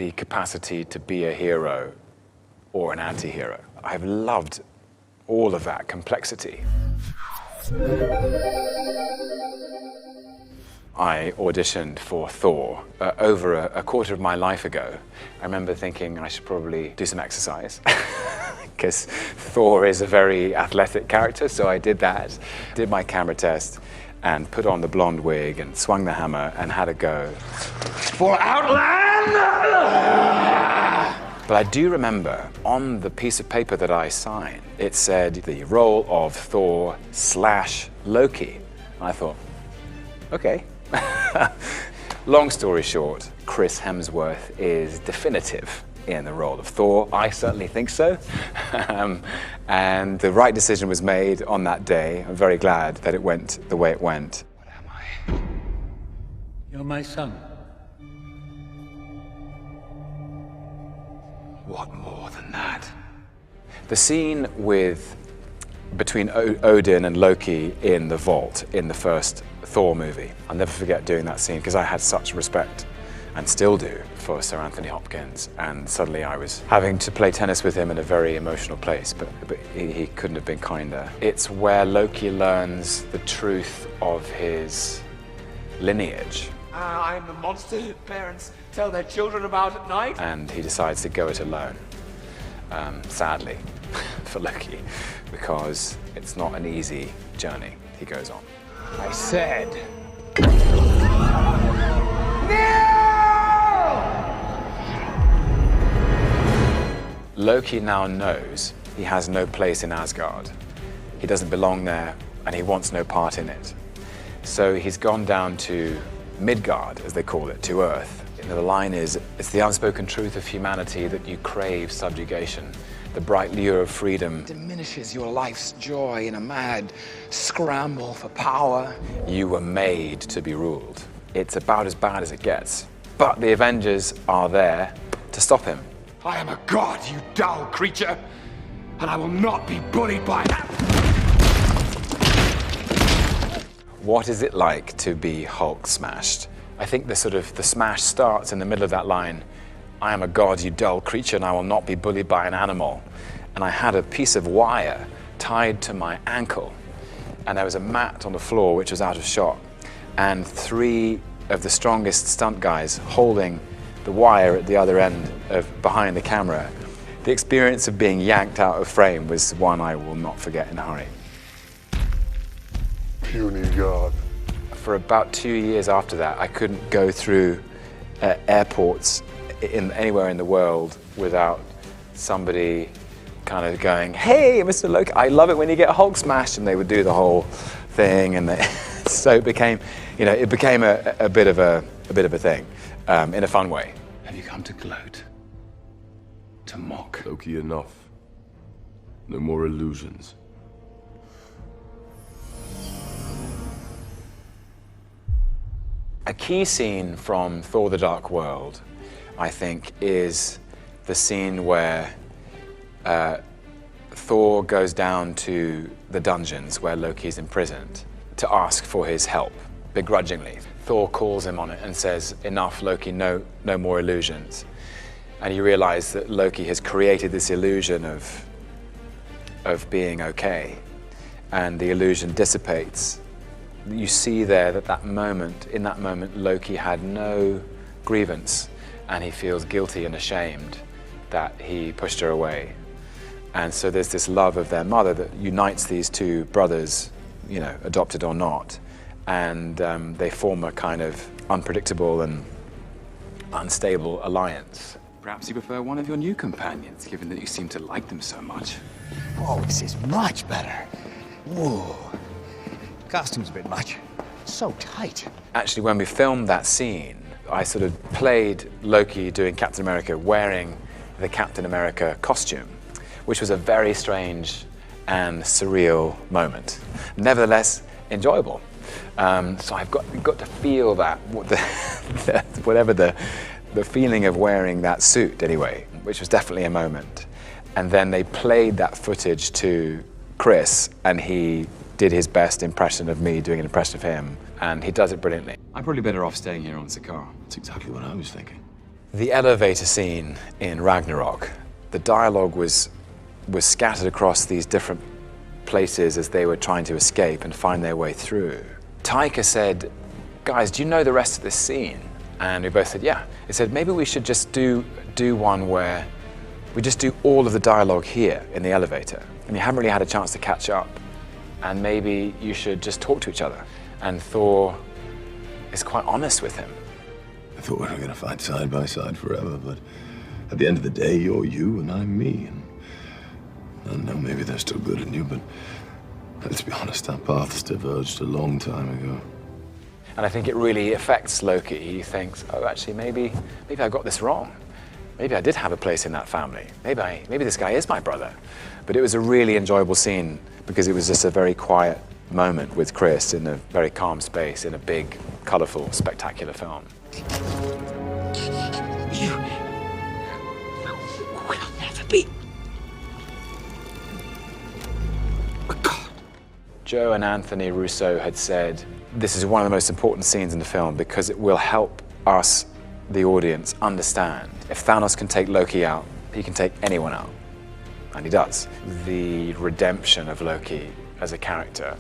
the capacity to be a hero or an anti-hero. I've loved all of that complexity. I auditioned for Thor over a quarter of my life ago. I remember thinking I should probably do some exercise because Thor is a very athletic character, so I did that. Did my camera test and put on the blonde wig and swung the hammer and had a go. For Outland! But I do remember on the piece of paper that I signed, it said the role of Thor/Loki. And I thought, okay. Long story short, Chris Hemsworth is definitive in the role of Thor. I certainly think so. And the right decision was made on that day. I'm very glad that it went the way it went. What am I? You're my son. What more than that? The scene between Odin and Loki in the vault in the first Thor movie. I'll never forget doing that scene because I had such respect, and still do, for Sir Anthony Hopkins. And suddenly I was having to play tennis with him in a very emotional place, but he couldn't have been kinder. It's where Loki learns the truth of his lineage. I'm the monster that parents tell their children about at night. And he decides to go it alone, sadly, for Loki, because it's not an easy journey he goes on. I said... Loki now knows he has no place in Asgard. He doesn't belong there, and he wants no part in it. So he's gone down to Midgard, as they call it, to Earth. You know, the line is, it's the unspoken truth of humanity that you crave subjugation. The bright lure of freedom diminishes your life's joy in a mad scramble for power. You were made to be ruled. It's about as bad as it gets. But the Avengers are there to stop him. I am a god, you dull creature, and I will not be bullied by that. What is it like to be Hulk smashed? I think the smash starts in the middle of that line. I am a god, you dull creature, and I will not be bullied by an animal. And I had a piece of wire tied to my ankle, and there was a mat on the floor which was out of shot, and 3 of the strongest stunt guys holding the wire at the other end behind the camera. The experience of being yanked out of frame was one I will not forget in a hurry. Puny god. For about 2 years after that, I couldn't go through airports anywhere in the world without somebody kind of going, "Hey, Mr. Loki, I love it when you get Hulk smashed," and they would do the whole thing, and so it became, a bit of a thing, in a fun way. Have you come to gloat? To mock? Loki, enough. No more illusions. A key scene from Thor: The Dark World, I think, is the scene where Thor goes down to the dungeons where Loki's imprisoned to ask for his help, begrudgingly. Thor calls him on it and says, "Enough, Loki, no more illusions." And you realize that Loki has created this illusion of being okay, and the illusion dissipates. You see there that in that moment, Loki had no grievance, and he feels guilty and ashamed that he pushed her away. And so there's this love of their mother that unites these 2 brothers, adopted or not, and they form a kind of unpredictable and unstable alliance. Perhaps you prefer one of your new companions, given that you seem to like them so much. Oh, this is much better. Whoa. Costume's a bit much. So tight. Actually, when we filmed that scene, I sort of played Loki doing Captain America wearing the Captain America costume, which was a very strange and surreal moment. Nevertheless, enjoyable. So I've got to feel that, whatever the feeling of wearing that suit anyway, which was definitely a moment. And then they played that footage to Chris, and he did his best impression of me doing an impression of him, and he does it brilliantly. I'm probably better off staying here on Sakaar. That's exactly what I was thinking. The elevator scene in Ragnarok, the dialogue was scattered across these different places as they were trying to escape and find their way through. Taika said, guys, do you know the rest of this scene? And we both said, yeah. He said, maybe we should just do one where we just do all of the dialogue here in the elevator. And you haven't really had a chance to catch up. And maybe you should just talk to each other. And Thor is quite honest with him. I thought we were going to fight side by side forever, but at the end of the day, you're you and I'm me. And I don't know, maybe there's still good in you, but let's be honest, our paths diverged a long time ago. And I think it really affects Loki. He thinks, oh, actually, maybe I got this wrong. Maybe I did have a place in that family. Maybe this guy is my brother. But it was a really enjoyable scene because it was just a very quiet moment with Chris in a very calm space in a big, colorful, spectacular film. You will never be. God. Joe and Anthony Russo had said, this is one of the most important scenes in the film because it will help us, the audience, understand. If Thanos can take Loki out, he can take anyone out. And he does. The redemption of Loki as a character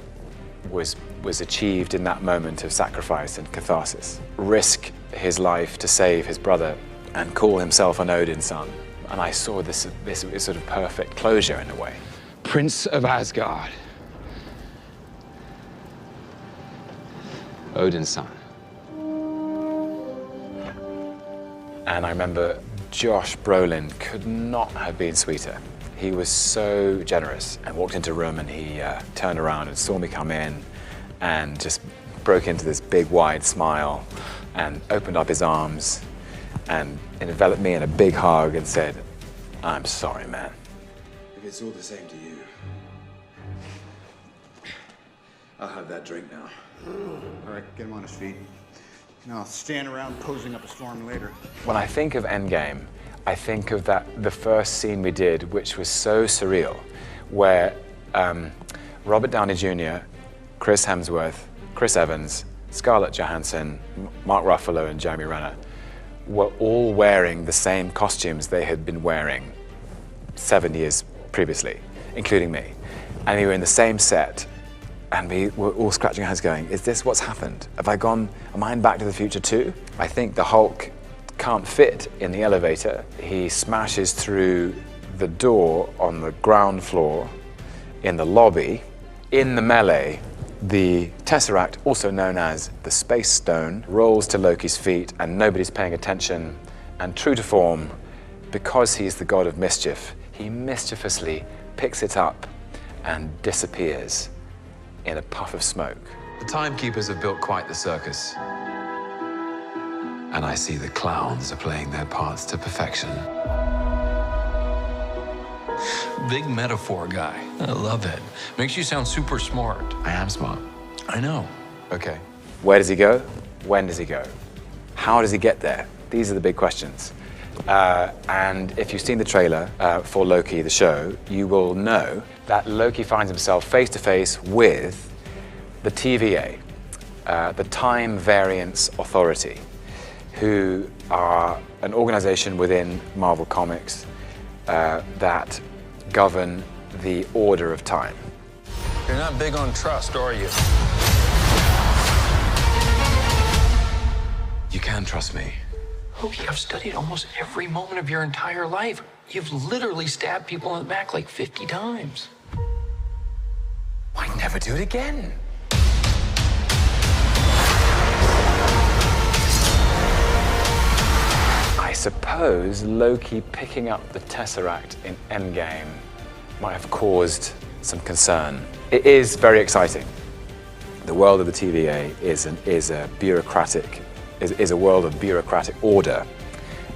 was achieved in that moment of sacrifice and catharsis. Risk his life to save his brother and call himself an Odin's son. And I saw this sort of perfect closure in a way. Prince of Asgard. Odin's son. And I remember Josh Brolin could not have been sweeter. He was so generous and walked into a room and he turned around and saw me come in and just broke into this big wide smile and opened up his arms and enveloped me in a big hug and said, I'm sorry, man. If it's all the same to you, I'll have that drink now. All right, get him on his feet. Now stand around posing up a storm later. When I think of Endgame, I think of the first scene we did, which was so surreal, where Robert Downey Jr., Chris Hemsworth, Chris Evans, Scarlett Johansson, Mark Ruffalo, and Jeremy Renner were all wearing the same costumes they had been wearing 7 years previously, including me. And we were in the same set, and we were all scratching our heads going, is this what's happened? Am I in Back to the Future too? I think the Hulk can't fit in the elevator. He smashes through the door on the ground floor in the lobby. In the melee, the Tesseract, also known as the Space Stone, rolls to Loki's feet and nobody's paying attention. And true to form, because he's the god of mischief, he mischievously picks it up and disappears in a puff of smoke. The timekeepers have built quite the circus. And I see the clowns are playing their parts to perfection. Big metaphor guy. I love it. Makes you sound super smart. I am smart. I know. Okay. Where does he go? When does he go? How does he get there? These are the big questions. And if you've seen the trailer for Loki, the show, you will know that Loki finds himself face to face with the TVA, the Time Variance Authority, who are an organization within Marvel Comics that govern the order of time. You're not big on trust, are you? You can trust me. Loki, I've studied almost every moment of your entire life. You've literally stabbed people in the back like 50 times. I'd never do it again. I suppose Loki picking up the Tesseract in Endgame might have caused some concern. It is very exciting. The world of the TVA is a world of bureaucratic order.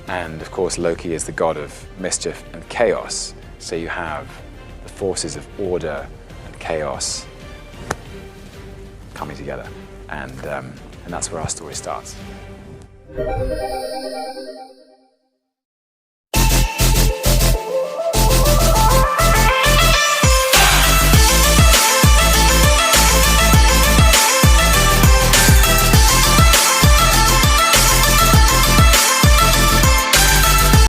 And of course, Loki is the god of mischief and chaos. So you have the forces of order and chaos coming together. And that's where our story starts.